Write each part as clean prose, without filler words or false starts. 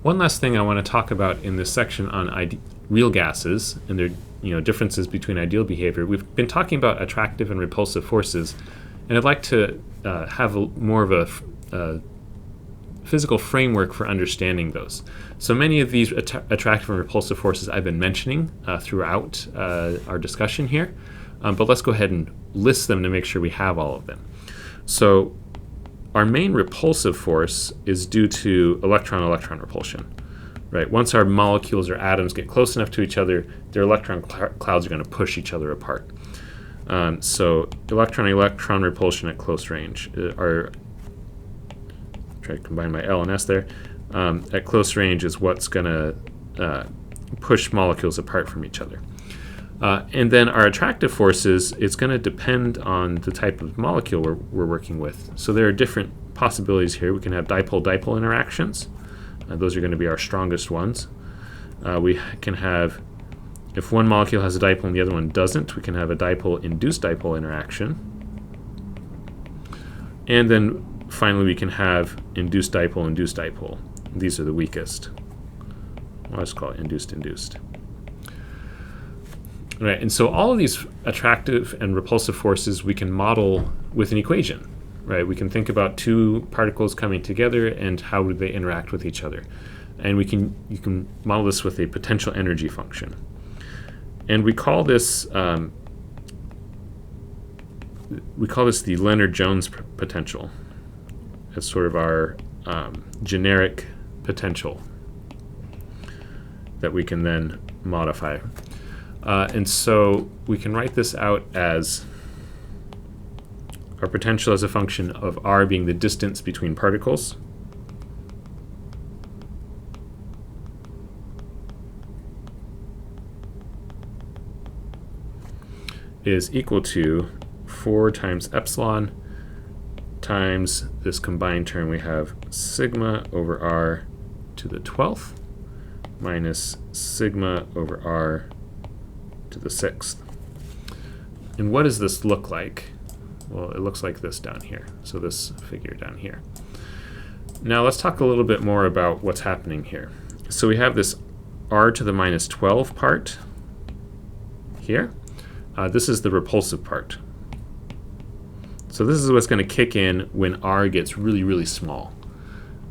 One last thing I want to talk about in this section on real gases and their differences between ideal behavior. We've been talking about attractive and repulsive forces, and I'd like to have more of a physical framework for understanding those. So many of these attractive and repulsive forces I've been mentioning throughout our discussion here, but let's go ahead and list them to make sure we have all of them. So our main repulsive force is due to electron-electron repulsion. Right? Once our molecules or atoms get close enough to each other, their electron clouds are going to push each other apart. So electron-electron repulsion at close range are, try to combine my L and S there, at close range is what's going to push molecules apart from each other. And then our attractive forces, it's going to depend on the type of molecule we're working with. So there are different possibilities here. We can have dipole-dipole interactions. Those are going to be our strongest ones. We can have, if one molecule has a dipole and the other one doesn't, we can have a dipole-induced dipole interaction. And then finally we can have induced dipole. These are the weakest. I'll just call it induced. Right, and so all of these attractive and repulsive forces we can model with an equation. Right, we can think about two particles coming together and how would they interact with each other, and you can model this with a potential energy function. And we call this the Lennard-Jones potential. As sort of our generic potential that we can then modify. And so we can write this out as our potential as a function of r being the distance between particles, is equal to 4 times epsilon times this combined term we have sigma over r to the 12th minus sigma over r to the 6th. And what does this look like? Well, it looks like this down here. So this figure down here. Now let's talk a little bit more about what's happening here. So we have this r to the minus 12 part here. This is the repulsive part. So this is what's going to kick in when r gets really, really small.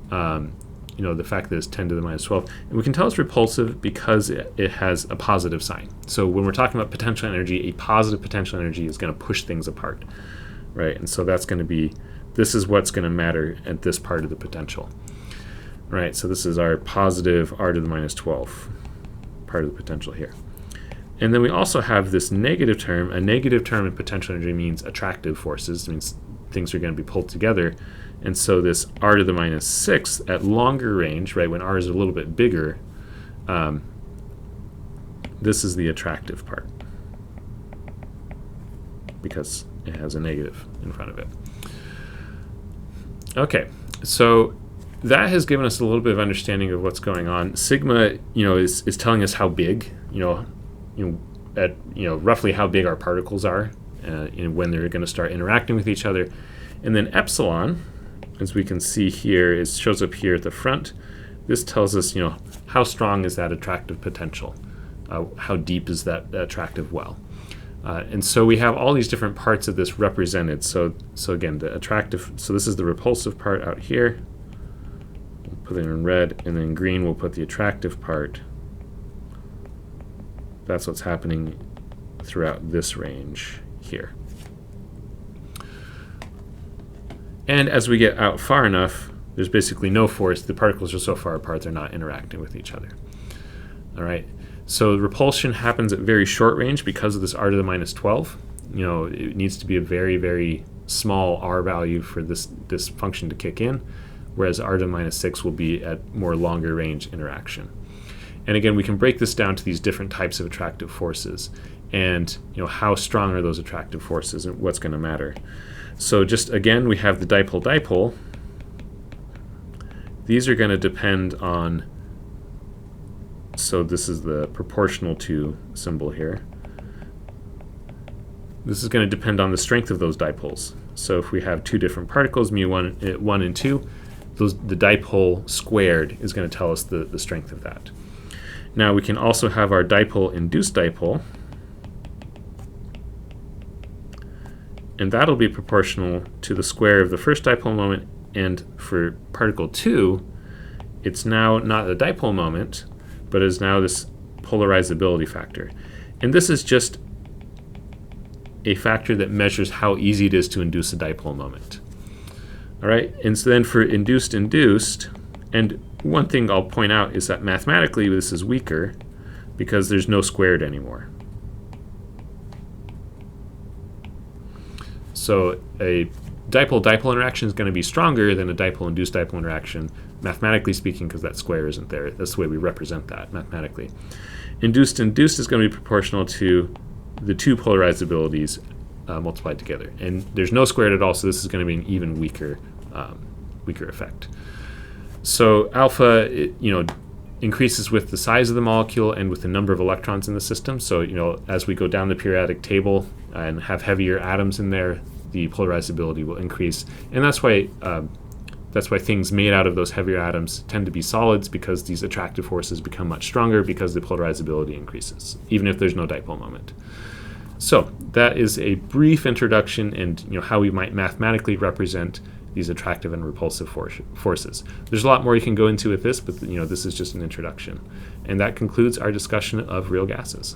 The fact that it's 10 to the minus 12. And we can tell it's repulsive because it has a positive sign. So when we're talking about potential energy, a positive potential energy is going to push things apart. Right? And so that's going to be, this is what's going to matter at this part of the potential. Right? So this is our positive r to the minus 12 part of the potential here. And then we also have this negative term. A negative term in potential energy means attractive forces. It means things are going to be pulled together. And so this r to the minus 6 at longer range, right, when r is a little bit bigger, this is the attractive part because it has a negative in front of it. Okay, so that has given us a little bit of understanding of what's going on. Sigma, is telling us how big, roughly how big our particles are, when they're going to start interacting with each other. And then epsilon, as we can see here, it shows up here at the front. This tells us, how strong is that attractive potential? How deep is that attractive well? And so we have all these different parts of this represented. So again, the attractive, so this is the repulsive part out here. We'll put it in red, and then green we'll put the attractive part. That's what's happening throughout this range here. And as we get out far enough, there's basically no force. The particles are so far apart they're not interacting with each other. All right. So repulsion happens at very short range because of this r to the minus 12. It needs to be a very, very small r value for this function to kick in, whereas r to the minus 6 will be at more longer range interaction. And again, we can break this down to these different types of attractive forces, and how strong are those attractive forces and what's going to matter. So just again, we have the dipole-dipole. These are going to depend on, so this is the proportional to symbol here. This is going to depend on the strength of those dipoles. So if we have two different particles, mu1 and 2, the dipole squared is going to tell us the strength of that. Now we can also have our dipole-induced dipole, and that'll be proportional to the square of the first dipole moment, and for particle 2, it's now not a dipole moment, but is now this polarizability factor. And this is just a factor that measures how easy it is to induce a dipole moment. All right, and so then for induced, and one thing I'll point out is that mathematically this is weaker because there's no squared anymore. So a dipole-dipole interaction is going to be stronger than a dipole-induced dipole interaction, mathematically speaking, because that square isn't there. That's the way we represent that mathematically. Induced is going to be proportional to the two polarizabilities multiplied together. And there's no squared at all, so this is going to be an even weaker effect. So alpha, increases with the size of the molecule and with the number of electrons in the system. So, as we go down the periodic table and have heavier atoms in there, the polarizability will increase. And that's why things made out of those heavier atoms tend to be solids, because these attractive forces become much stronger because the polarizability increases, even if there's no dipole moment. So that is a brief introduction and how we might mathematically represent these attractive and repulsive forces. There's a lot more you can go into with this, but this is just an introduction. And that concludes our discussion of real gases.